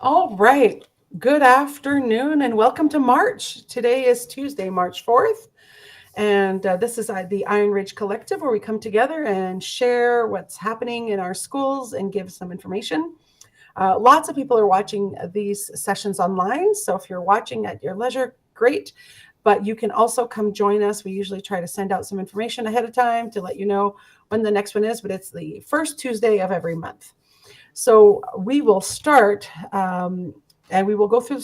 All right. Good afternoon and welcome to March. Today is Tuesday, March 4th. And this is the Iron Ridge Collective, where we come together and share what's happening in our schools and give some information. Lots of people are watching these sessions online. So if you're watching at your leisure, great. But you can also come join us. We usually try to send out some information ahead of time to let you know when the next one is, but it's the first Tuesday of every month. So we will start and we will go through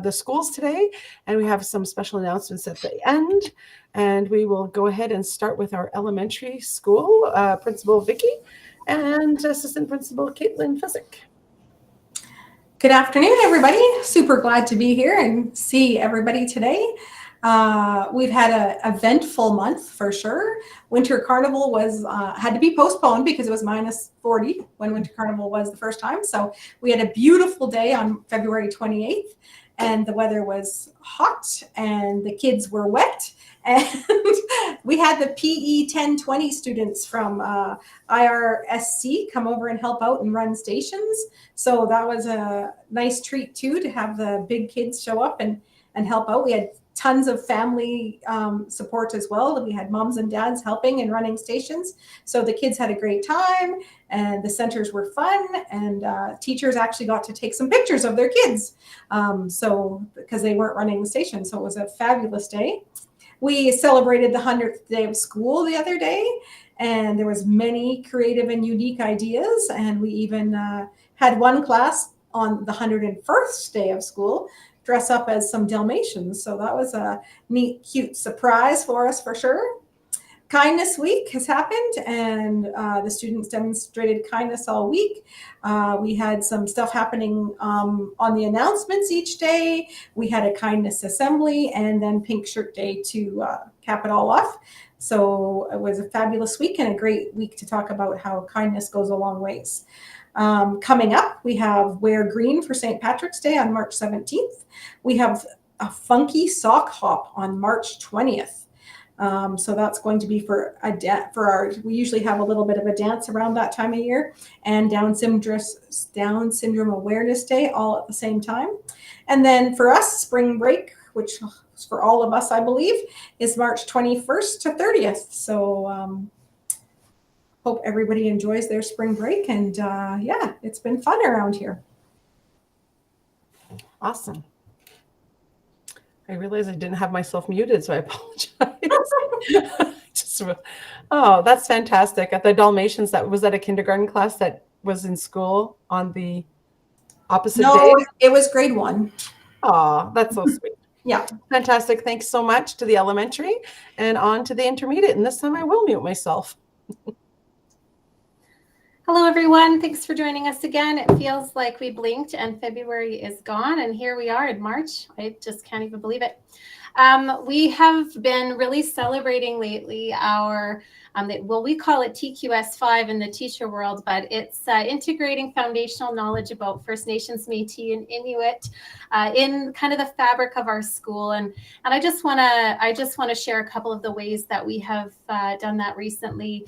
the schools today, and we have some special announcements at the end. And we will go ahead and start with our elementary school principal, Vicki, and assistant principal, Caitlin Fezzik. Good afternoon, everybody. Super glad to be here and see everybody today. We've had an eventful month for sure. Winter Carnival was had to be postponed because it was minus 40 when Winter Carnival was the first time. So we had a beautiful day on February 28th, and the weather was hot and the kids were wet. And we had the PE 1020 students from IRSC come over and help out and run stations. So that was a nice treat too, to have the big kids show up and help out. We had tons of family support as well. We had moms and dads helping and running stations. So the kids had a great time and the centers were fun, and teachers actually got to take some pictures of their kids. So because they weren't running the station. So it was a fabulous day. We celebrated the 100th day of school the other day, and there was many creative and unique ideas. And we even had one class on the 101st day of school dress up as some Dalmatians. So that was a neat, cute surprise for us for sure. Kindness Week has happened, and the students demonstrated kindness all week. We had some stuff happening on the announcements each day. We had a kindness assembly and then Pink Shirt Day to cap it all off. So it was a fabulous week and a great week to talk about how kindness goes a long ways. Coming up, we have Wear Green for St. Patrick's Day on March 17th. We have a funky sock hop on March 20th. So that's going to be for we usually have a little bit of a dance around that time of year, and Down Syndrome Awareness Day all at the same time. And then for us, spring break, which for all of us, I believe, is March 21st to 30th. So hope everybody enjoys their spring break. And yeah, it's been fun around here. Awesome. I realized I didn't have myself muted, so I apologize. Oh, that's fantastic. At the Dalmatians, that was at a kindergarten class that was in school on the opposite day? It was grade 1. Oh, that's so sweet. Yeah. Fantastic. Thanks so much to the elementary, and on to the intermediate. And this time I will mute myself. Hello, everyone. Thanks for joining us again. It feels like we blinked and February is gone, and here we are in March. I just can't even believe it. We have been really celebrating lately our, we call it TQS5 in the teacher world, but it's integrating foundational knowledge about First Nations, Métis, and Inuit in kind of the fabric of our school. And I just want to share a couple of the ways that we have done that recently.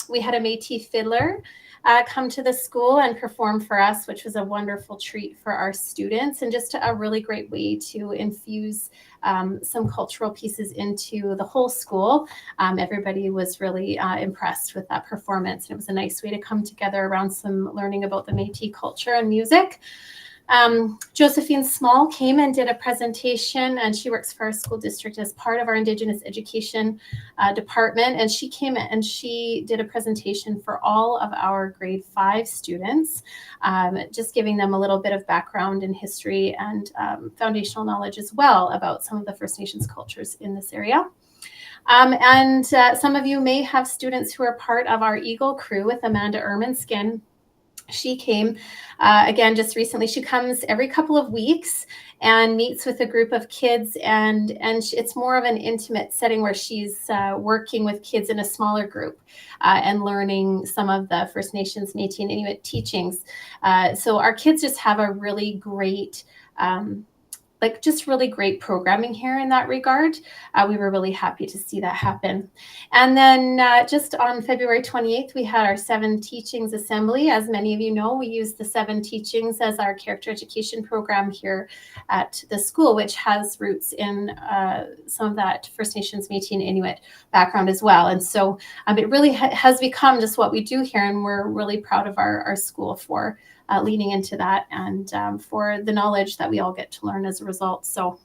We had a Métis fiddler come to the school and perform for us, which was a wonderful treat for our students, and just a really great way to infuse some cultural pieces into the whole school. Everybody was really impressed with that performance, and it was a nice way to come together around some learning about the Métis culture and music. Josephine Small came and did a presentation, and she works for our school district as part of our Indigenous education department. And she came and she did a presentation for all of our grade 5 students, just giving them a little bit of background and history and foundational knowledge as well about some of the First Nations cultures in this area. And some of you may have students who are part of our Eagle crew with Amanda Erminskin. She came again just recently. She comes every couple of weeks and meets with a group of kids, and it's more of an intimate setting where she's working with kids in a smaller group and learning some of the First Nations, Métis, and Inuit teachings. So our kids just have a really great like just really great programming here in that regard. We were really happy to see that happen. And then just on February 28th, we had our 7 Teachings Assembly. As many of you know, we use the 7 Teachings as our character education program here at the school, which has roots in some of that First Nations, Métis, and Inuit background as well. And so it really has become just what we do here, and we're really proud of our school for leaning into that and for the knowledge that we all get to learn as a result. So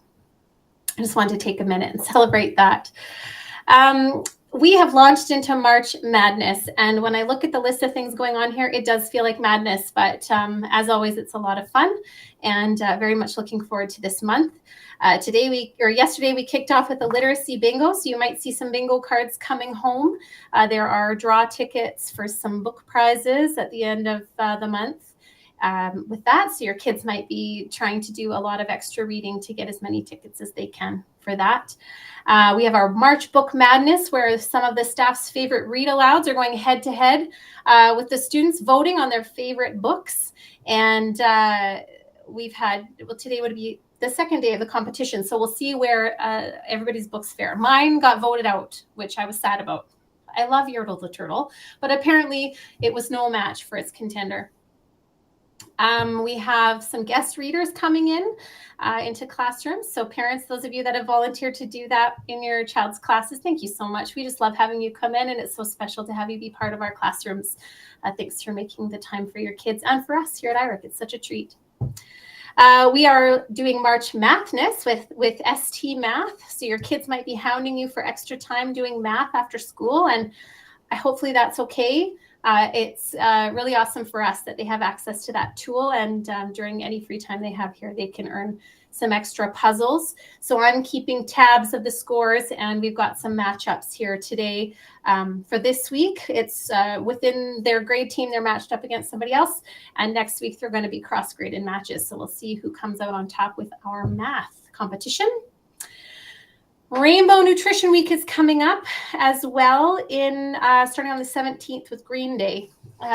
I just wanted to take a minute and celebrate that. We have launched into March Madness, and when I look at the list of things going on here, it does feel like madness, but as always, it's a lot of fun, and very much looking forward to this month. Yesterday we kicked off with a literacy bingo, so you might see some bingo cards coming home. There are draw tickets for some book prizes at the end of the month. With that, so your kids might be trying to do a lot of extra reading to get as many tickets as they can for that. We have our March Book Madness, where some of the staff's favorite read alouds are going head to head with the students voting on their favorite books. And today would be the second day of the competition, so we'll see where everybody's books fare. Mine got voted out, which I was sad about. I love Yertle the Turtle, but apparently it was no match for its contender. We have some guest readers coming into classrooms. So parents, those of you that have volunteered to do that in your child's classes, thank you so much. We just love having you come in, and it's so special to have you be part of our classrooms. Thanks for making the time for your kids and for us here at IRIC. It's such a treat. We are doing March Mathness with ST Math. So your kids might be hounding you for extra time doing math after school, and hopefully that's okay. It's really awesome for us that they have access to that tool, and during any free time they have here, they can earn some extra puzzles. So I'm keeping tabs of the scores, and we've got some matchups here today for this week. It's within their grade team, they're matched up against somebody else, and next week they're going to be cross-graded matches. So we'll see who comes out on top with our math competition. Rainbow Nutrition Week is coming up as well, starting on the 17th with Green Day.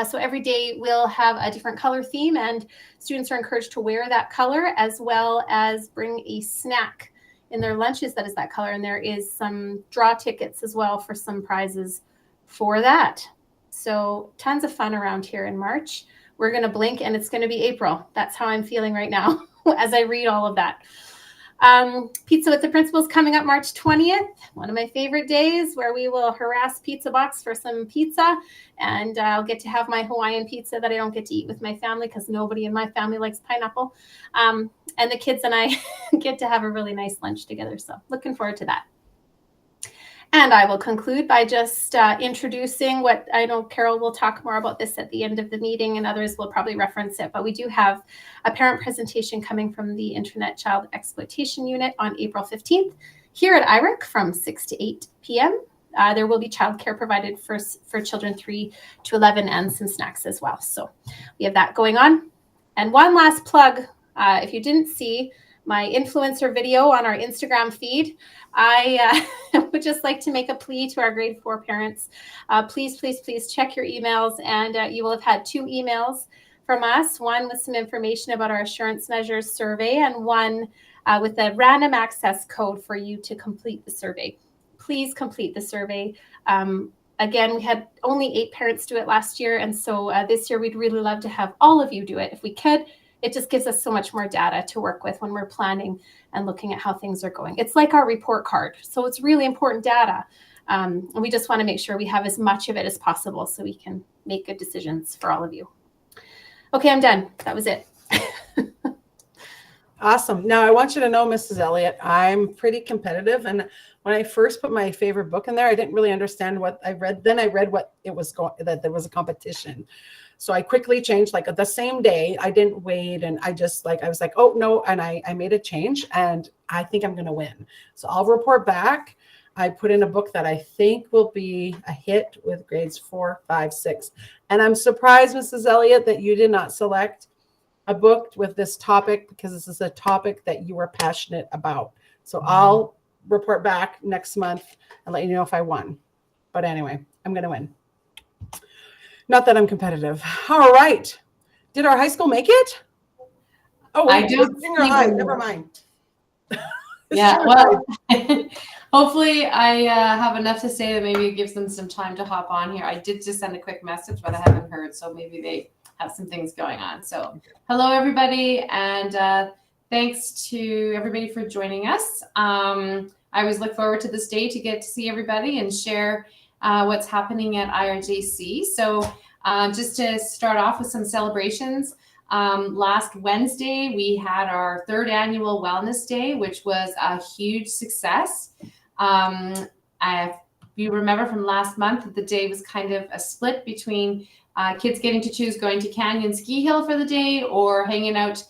So every day we'll have a different color theme, and students are encouraged to wear that color as well as bring a snack in their lunches that is that color. And there is some draw tickets as well for some prizes for that. So tons of fun around here in March. We're going to blink and it's going to be April. That's how I'm feeling right now as I read all of that. Pizza with the Principals coming up March 20th, one of my favorite days, where we will harass Pizza Box for some pizza, and I'll get to have my Hawaiian pizza that I don't get to eat with my family because nobody in my family likes pineapple. And the kids and I get to have a really nice lunch together. So looking forward to that. And I will conclude by just introducing what I know Carol will talk more about this at the end of the meeting, and others will probably reference it. But we do have a parent presentation coming from the Internet Child Exploitation Unit on April 15th here at IRIC from 6 to 8 p.m. There will be childcare provided for children 3 to 11 and some snacks as well. So we have that going on. And one last plug, if you didn't see my influencer video on our Instagram feed, I would just like to make a plea to our grade 4 parents. Please check your emails, and you will have had 2 emails from us, one with some information about our assurance measures survey, and one with a random access code for you to complete the survey. Please complete the survey. Again, we had only 8 parents do it last year, and so this year we'd really love to have all of you do it if we could. It just gives us so much more data to work with when we're planning and looking at how things are going. It's like our report card. So it's really important data. And we just want to make sure we have as much of it as possible so we can make good decisions for all of you. Okay, I'm done. That was it. Awesome. Now I want you to know, Mrs. Elliott, I'm pretty competitive. And when I first put my favorite book in there, I didn't really understand what I read. Then I read what it was that there was a competition. So I quickly changed, like the same day. I didn't wait, and I was like, oh no, and I made a change, and I think I'm going to win. So I'll report back. I put in a book that I think will be a hit with grades 4, 5, 6. And I'm surprised, Mrs. Elliott, that you did not select a book with this topic, because this is a topic that you are passionate about. So I'll report back next month and let you know if I won. But anyway, I'm going to win. Not that I'm competitive. All right. Did our high school make it? Oh, I don't junior high. Never mind. Yeah, well, hopefully I have enough to say that maybe it gives them some time to hop on here. I did just send a quick message, but I haven't heard, so maybe they have some things going on. So hello, everybody, and thanks to everybody for joining us. I always look forward to this day to get to see everybody and share what's happening at IRJC. So just to start off with some celebrations, last Wednesday, we had our 3rd annual Wellness Day, which was a huge success. If you remember from last month, the day was kind of a split between kids getting to choose going to Canyon Ski Hill for the day or hanging out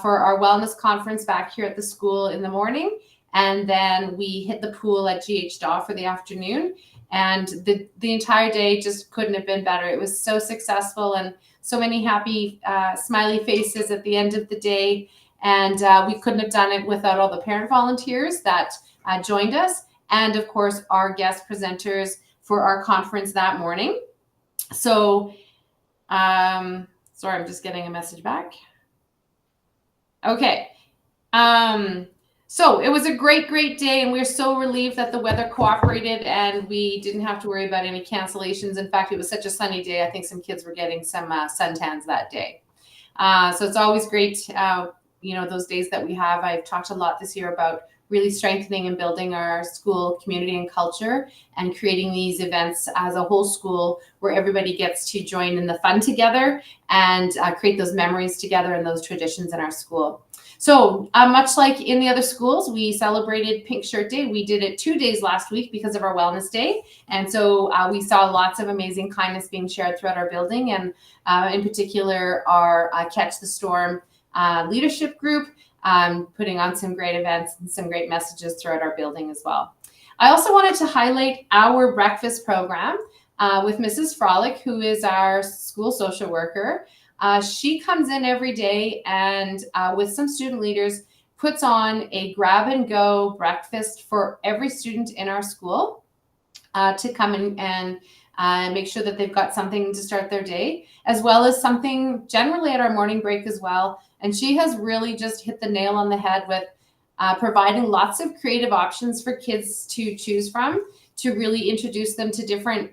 for our wellness conference back here at the school in the morning. And then we hit the pool at GH Daw for the afternoon. And the entire day just couldn't have been better. It was so successful and so many happy, smiley faces at the end of the day. And we couldn't have done it without all the parent volunteers that joined us. And of course, our guest presenters for our conference that morning. So, sorry, I'm just getting a message back. Okay. So it was a great day, and we're so relieved that the weather cooperated and we didn't have to worry about any cancellations. In fact, it was such a sunny day. I think some kids were getting some suntans that day. So it's always great, those days that we have. I've talked a lot this year about really strengthening and building our school community and culture and creating these events as a whole school where everybody gets to join in the fun together and create those memories together and those traditions in our school. So much like in the other schools, we celebrated Pink Shirt Day. We did it 2 days last week because of our Wellness Day. And so we saw lots of amazing kindness being shared throughout our building, and in particular our Catch the Storm leadership group, putting on some great events and some great messages throughout our building as well. I also wanted to highlight our breakfast program with Mrs. Frolic, who is our school social worker. She comes in every day and with some student leaders puts on a grab and go breakfast for every student in our school to come in and make sure that they've got something to start their day, as well as something generally at our morning break as well. And she has really just hit the nail on the head with providing lots of creative options for kids to choose from, to really introduce them to different,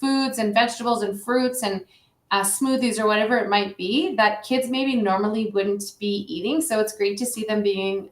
foods and vegetables and fruits and smoothies or whatever it might be that kids maybe normally wouldn't be eating. So it's great to see them being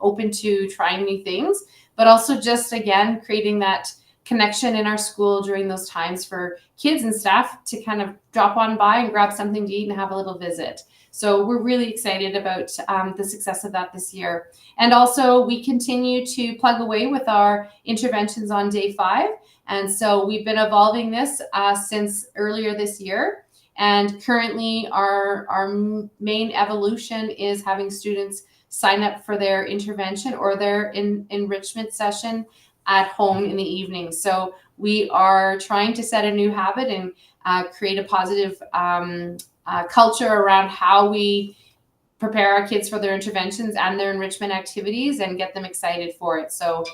open to trying new things, but also just, again, creating that connection in our school during those times for kids and staff to kind of drop on by and grab something to eat and have a little visit. So we're really excited about the success of that this year. And also we continue to plug away with our interventions on day 5. And so we've been evolving this since earlier this year. And currently our main evolution is having students sign up for their intervention or their enrichment session at home in the evening. So we are trying to set a new habit and create a positive culture around how we prepare our kids for their interventions and their enrichment activities and get them excited for it. So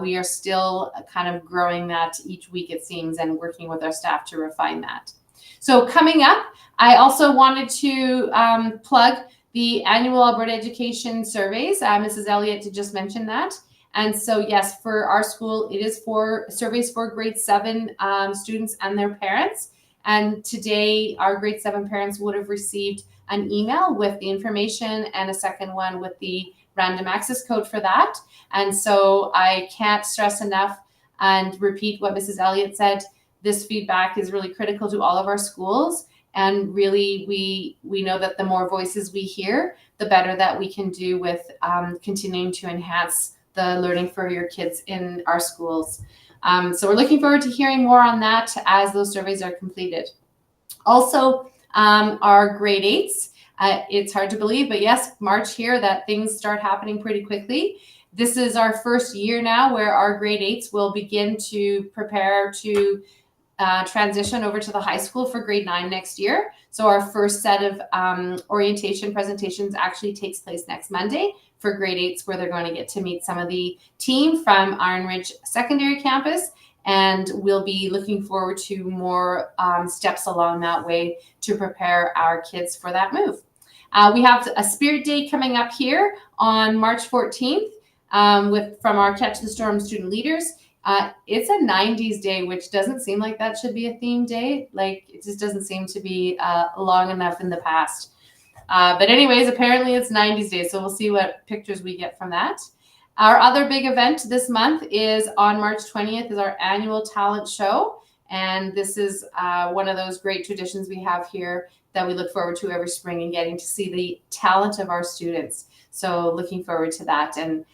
we are still kind of growing that each week, it seems, and working with our staff to refine that. So coming up, I also wanted to plug the annual Alberta Education Surveys. Mrs. Elliott just mentioned that. And so, yes, for our school, it is for surveys for grade 7 students and their parents. And today, our grade 7 parents would have received an email with the information and a second one with the random access code for that. And so I can't stress enough and repeat what Mrs. Elliott said. This feedback is really critical to all of our schools. And really, we know that the more voices we hear, the better that we can do with continuing to enhance the learning for your kids in our schools. So we're looking forward to hearing more on that as those surveys are completed. Also, our grade 8s, it's hard to believe, but yes, March here, that things start happening pretty quickly. This is our first year now where our grade 8s will begin to prepare to transition over to the high school for grade 9 next year. So our first set of orientation presentations actually takes place next Monday for grade 8s, where they're going to get to meet some of the team from Iron Ridge Secondary Campus. And we'll be looking forward to more steps along that way to prepare our kids for that move. We have a Spirit Day coming up here on March 14th from our Catch the Storm student leaders. It's a 90s day, which doesn't seem like that should be a theme day. Like, it just doesn't seem to be long enough in the past. But anyways, apparently it's 90s day, so we'll see what pictures we get from that. Our other big event this month is on March 20th is our annual talent show. And this is one of those great traditions we have here that we look forward to every spring, and getting to see the talent of our students. So looking forward to that. And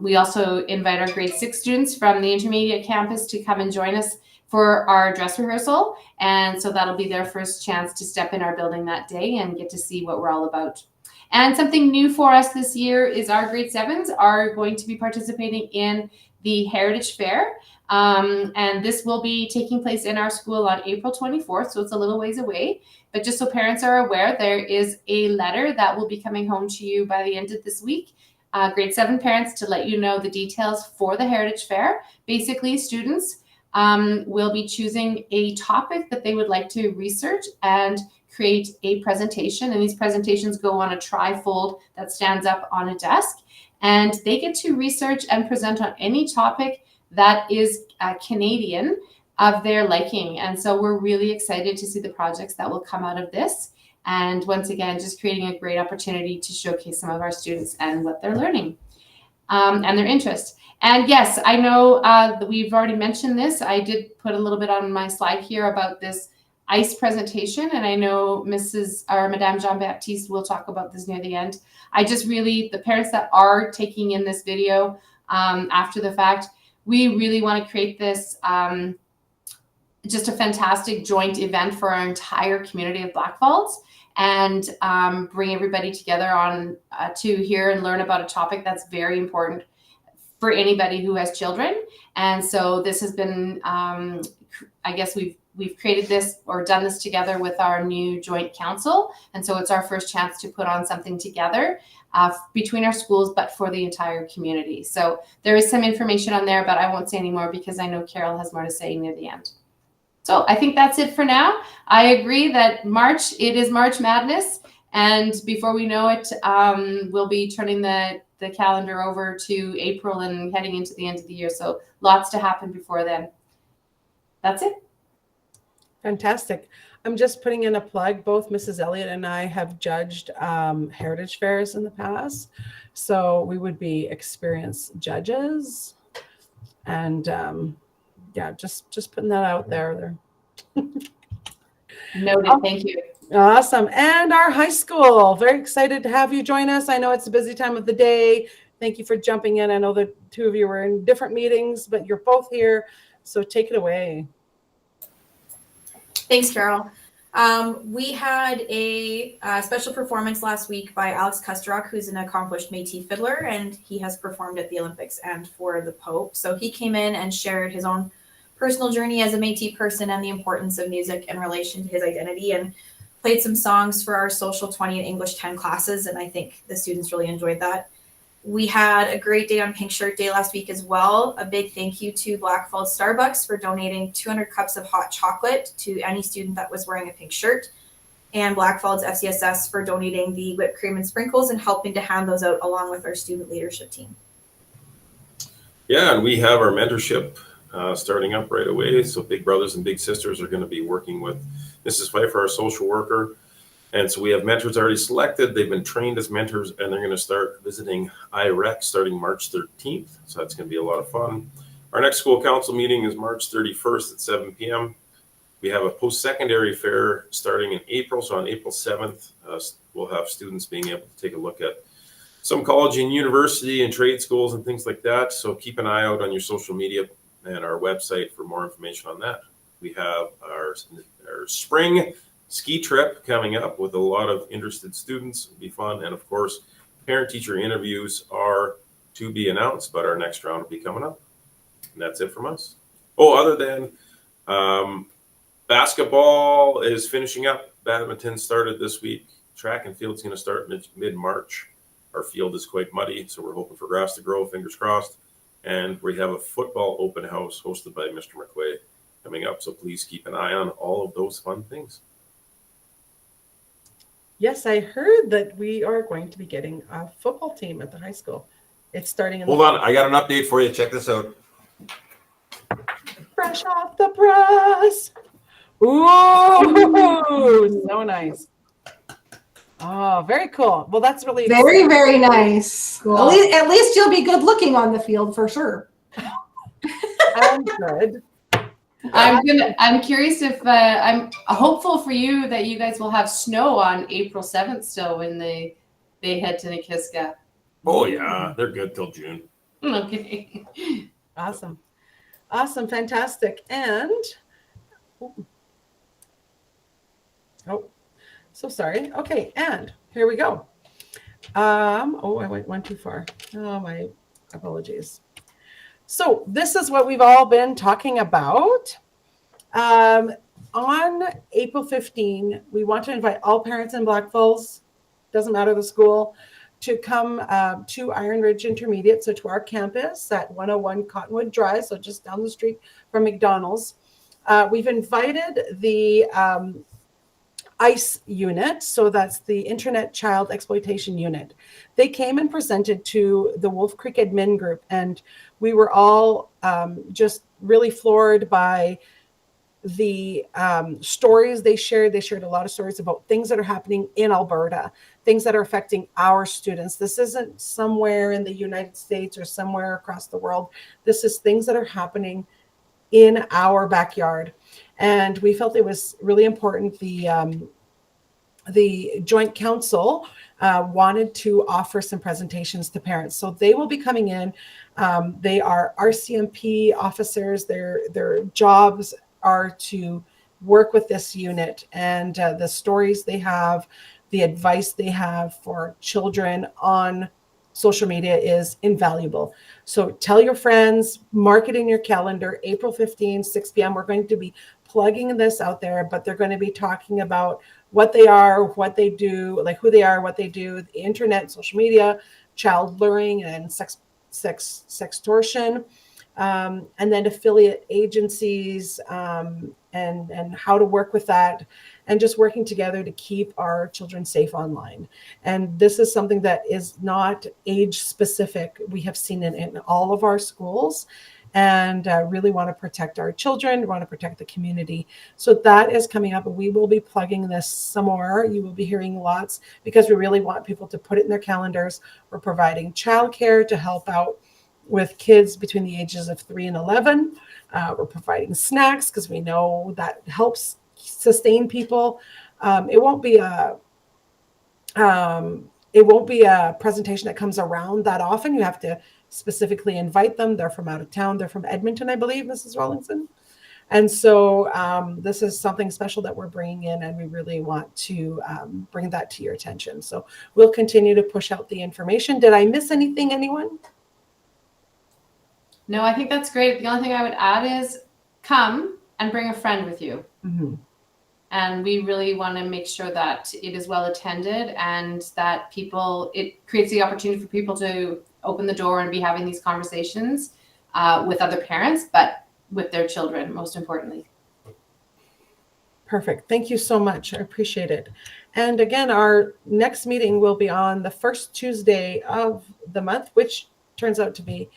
we also invite our grade 6 students from the intermediate campus to come and join us for our dress rehearsal. And so that'll be their first chance to step in our building that day and get to see what we're all about. And something new for us this year is our grade 7s are going to be participating in the Heritage Fair. And this will be taking place in our school on April 24th, so it's a little ways away. But just so parents are aware, there is a letter that will be coming home to you by the end of this week. Grade 7 parents, to let you know the details for the Heritage Fair. Basically, students will be choosing a topic that they would like to research and create a presentation. And these presentations go on a trifold that stands up on a desk. And they get to research and present on any topic that is Canadian of their liking. And so we're really excited to see the projects that will come out of this. And once again, just creating a great opportunity to showcase some of our students and what they're learning and their interest. And yes, I know that we've already mentioned this. I did put a little bit on my slide here about this ICE presentation. And I know Madame Jean-Baptiste will talk about this near the end. I just really, the parents that are taking in this video after the fact, we really want to create this just a fantastic joint event for our entire community of Blackfalds, and bring everybody together on to hear and learn about a topic that's very important for anybody who has children. And so this has been, I guess we've created this or done this together with our new joint council. And so it's our first chance to put on something together between our schools, but for the entire community. So there is some information on there, but I won't say any more because I know Carol has more to say near the end. So I think that's it for now. I agree that it is March Madness. And before we know it, we'll be turning the calendar over to April and heading into the end of the year. So lots to happen before then. That's it. Fantastic. I'm just putting in a plug. Both Mrs. Elliott and I have judged heritage fairs in the past. So we would be experienced judges. And yeah, just putting that out there. Noted. Thank you. Awesome. And our high school, very excited to have you join us. I know it's a busy time of the day. Thank you for jumping in. I know the two of you were in different meetings, but you're both here. So take it away. Thanks, Carol. We had a special performance last week by Alex Kusterok, who's an accomplished Métis fiddler, and he has performed at the Olympics and for the Pope. So he came in and shared his own personal journey as a Métis person and the importance of music in relation to his identity, and played some songs for our Social 20 and English 10 classes, and I think the students really enjoyed that. We had a great day on Pink Shirt Day last week as well. A big thank you to Blackfalds Starbucks for donating 200 cups of hot chocolate to any student that was wearing a pink shirt, and Blackfalds FCSS for donating the whipped cream and sprinkles and helping to hand those out along with our student leadership team. Yeah, and we have our mentorship starting up right away. So Big Brothers and Big Sisters are going to be working with Mrs. Pfeiffer, our social worker. And so we have mentors already selected. They've been trained as mentors, and they're going to start visiting IREC starting March 13th. So that's going to be a lot of fun. Our next school council meeting is March 31st at 7 p.m. We have a post-secondary fair starting in April. So on April 7th, we'll have students being able to take a look at some college and university and trade schools and things like that. So keep an eye out on your social media and our website for more information on that. We have our spring ski trip coming up with a lot of interested students. It'll be fun. And of course, parent-teacher interviews are to be announced, but our next round will be coming up. And that's it from us. Oh, other than basketball is finishing up. Badminton started this week. Track and field's going to start mid-March. Our field is quite muddy, so we're hoping for grass to grow, fingers crossed. And we have a football open house hosted by Mr. McQuay coming up. So please keep an eye on all of those fun things. Yes, I heard that we are going to be getting a football team at the high school. It's starting in Hold on, I got an update for you. Check this out. fresh off the press. Ooh, so nice. Oh, very cool. Well, that's really Very, very nice. Cool. At least you'll be good looking on the field for sure. I'm good. I'm curious if I'm hopeful for you that you guys will have snow on April 7th still when they head to Nikiska. Oh yeah, they're good till June. Okay. Awesome. Awesome. Fantastic. And oh, so sorry. Okay. And here we go. Oh, I went one too far. Oh, my apologies. So this is what we've all been talking about. On April 15, we want to invite all parents in Black Falls, doesn't matter the school, to come to Iron Ridge Intermediate, so to our campus at 101 Cottonwood Drive, so just down the street from McDonald's. We've invited the ICE unit, so that's the Internet Child Exploitation Unit. They came and presented to the Wolf Creek admin group, and we were all just really floored by the stories they shared. They shared a lot of stories about things that are happening in Alberta, things that are affecting our students. This isn't somewhere in the United States or somewhere across the world. This is things that are happening in our backyard. And we felt it was really important. The Joint Council wanted to offer some presentations to parents. So they will be coming in. They are RCMP officers. Their jobs are to work with this unit, and the stories they have, the advice they have for children on social media is invaluable. So tell your friends, mark it in your calendar, April 15, 6 p.m. We're going to be plugging this out there, but they're going to be talking about what they are, what they do, like who they are, what they do, the internet, social media, child luring and sextortion, and then affiliate agencies, and how to work with that, and just working together to keep our children safe online. And this is something that is not age specific. We have seen it in all of our schools, and really want to protect our children, want to protect the community. So that is coming up, and we will be plugging this some more. You will be hearing lots, because we really want people to put it in their calendars. We're providing childcare to help out with kids between the ages of 3 and 11. We're providing snacks because we know that helps sustain people. It won't be a presentation that comes around that often. You have to specifically invite them. They're from out of town. They're from Edmonton, I believe, Mrs. Rawlinson. And so this is something special that we're bringing in, and we really want to bring that to your attention. So we'll continue to push out the information. Did I miss anything, anyone? No, I think that's great. The only thing I would add is come and bring a friend with you. Mm-hmm. And we really want to make sure that it is well attended, and that it creates the opportunity for people to open the door and be having these conversations with other parents, but with their children, most importantly. Perfect. Thank you so much. I appreciate it. And again, our next meeting will be on the first Tuesday of the month, which turns out to be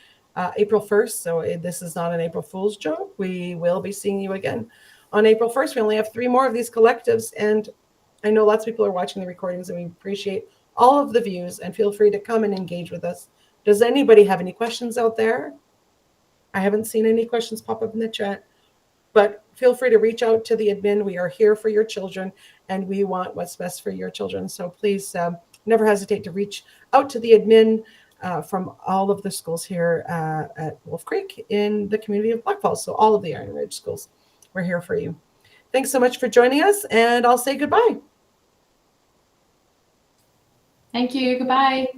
April 1st. So this is not an April Fool's joke. We will be seeing you again on April 1st. We only have 3 more of these collectives, and I know lots of people are watching the recordings, and we appreciate all of the views, and feel free to come and engage with us. Does anybody have any questions out there? I haven't seen any questions pop up in the chat, but feel free to reach out to the admin. We are here for your children, and we want what's best for your children. So please never hesitate to reach out to the admin from all of the schools here at Wolf Creek in the community of Black Falls. So all of the Iron Ridge schools, we're here for you. Thanks so much for joining us, and I'll say goodbye. Thank you. Goodbye.